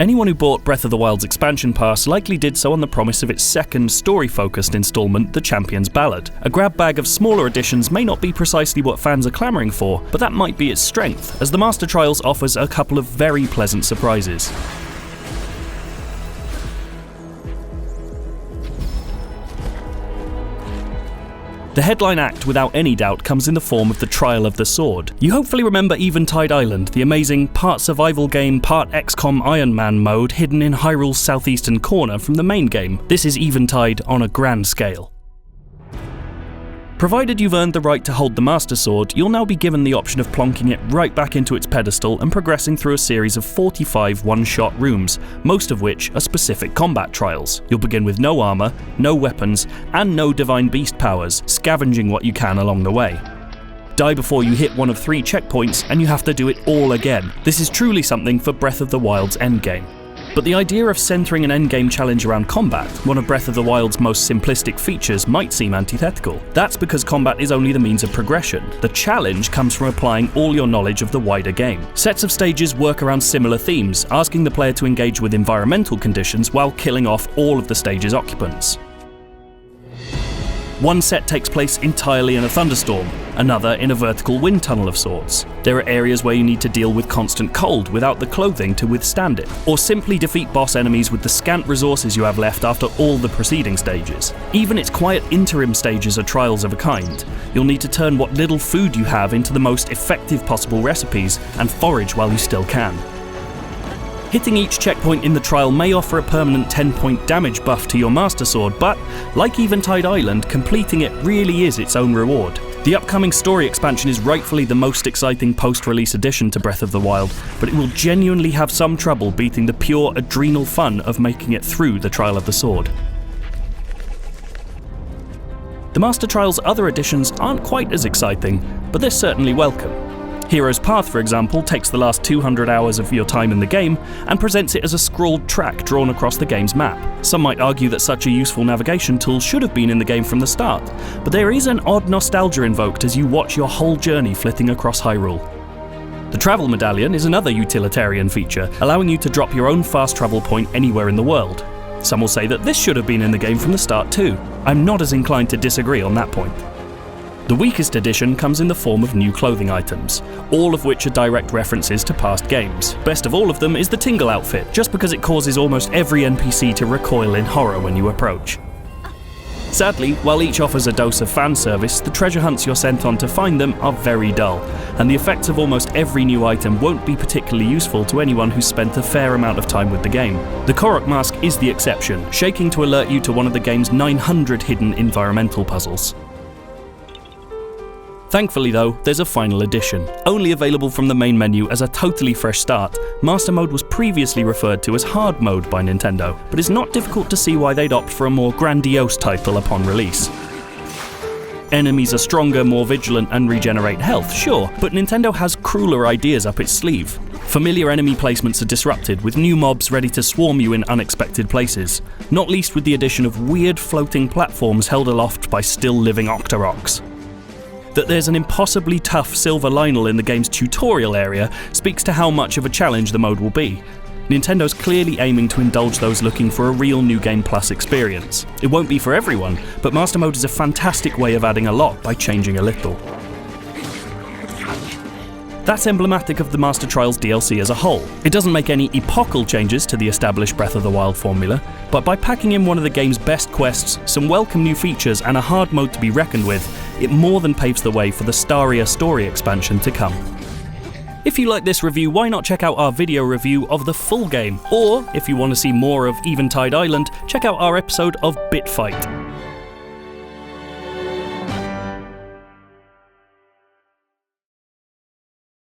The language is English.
Anyone who bought Breath of the Wild's expansion pass likely did so on the promise of its second story-focused installment, The Champion's Ballad. A grab bag of smaller additions may not be precisely what fans are clamouring for, but that might be its strength, as the Master Trials offers a couple of very pleasant surprises. The headline act, without any doubt, comes in the form of the Trial of the Sword. You hopefully remember Eventide Island, the amazing part survival game, part XCOM Iron Man mode hidden in Hyrule's southeastern corner from the main game. This is Eventide on a grand scale. Provided you've earned the right to hold the Master Sword, you'll now be given the option of plonking it right back into its pedestal and progressing through a series of 45 one-shot rooms, most of which are specific combat trials. You'll begin with no armour, no weapons, and no Divine Beast powers, scavenging what you can along the way. Die before you hit one of 3 checkpoints, and you have to do it all again. This is truly something for Breath of the Wild's endgame. But the idea of centering an endgame challenge around combat, one of Breath of the Wild's most simplistic features, might seem antithetical. That's because combat is only the means of progression. The challenge comes from applying all your knowledge of the wider game. Sets of stages work around similar themes, asking the player to engage with environmental conditions while killing off all of the stage's occupants. One set takes place entirely in a thunderstorm, another in a vertical wind tunnel of sorts. There are areas where you need to deal with constant cold without the clothing to withstand it, or simply defeat boss enemies with the scant resources you have left after all the preceding stages. Even its quiet interim stages are trials of a kind. You'll need to turn what little food you have into the most effective possible recipes and forage while you still can. Hitting each checkpoint in the trial may offer a permanent 10-point damage buff to your Master Sword, but, like Eventide Island, completing it really is its own reward. The upcoming story expansion is rightfully the most exciting post-release addition to Breath of the Wild, but it will genuinely have some trouble beating the pure adrenal fun of making it through the Trial of the Sword. The Master Trial's other additions aren't quite as exciting, but they're certainly welcome. Hero's Path, for example, takes the last 200 hours of your time in the game and presents it as a scrawled track drawn across the game's map. Some might argue that such a useful navigation tool should have been in the game from the start, but there is an odd nostalgia invoked as you watch your whole journey flitting across Hyrule. The Travel Medallion is another utilitarian feature, allowing you to drop your own fast travel point anywhere in the world. Some will say that this should have been in the game from the start too. I'm not as inclined to disagree on that point. The weakest addition comes in the form of new clothing items, all of which are direct references to past games. Best of all of them is the Tingle outfit, just because it causes almost every NPC to recoil in horror when you approach. Sadly, while each offers a dose of fan service, the treasure hunts you're sent on to find them are very dull, and the effects of almost every new item won't be particularly useful to anyone who's spent a fair amount of time with the game. The Korok mask is the exception, shaking to alert you to one of the game's 900 hidden environmental puzzles. Thankfully though, there's a final edition. Only available from the main menu as a totally fresh start, Master Mode was previously referred to as Hard Mode by Nintendo, but it's not difficult to see why they'd opt for a more grandiose title upon release. Enemies are stronger, more vigilant, and regenerate health, sure, but Nintendo has crueler ideas up its sleeve. Familiar enemy placements are disrupted, with new mobs ready to swarm you in unexpected places, not least with the addition of weird floating platforms held aloft by still-living Octoroks. That there's an impossibly tough silver Lionel in the game's tutorial area speaks to how much of a challenge the mode will be. Nintendo's clearly aiming to indulge those looking for a real New Game Plus experience. It won't be for everyone, but Master Mode is a fantastic way of adding a lot by changing a little. That's emblematic of the Master Trials DLC as a whole. It doesn't make any epochal changes to the established Breath of the Wild formula, but by packing in one of the game's best quests, some welcome new features, and a hard mode to be reckoned with, it more than paves the way for the starrier story expansion to come. If you like this review, why not check out our video review of the full game? Or, if you want to see more of Eventide Island, check out our episode of Bit Fight.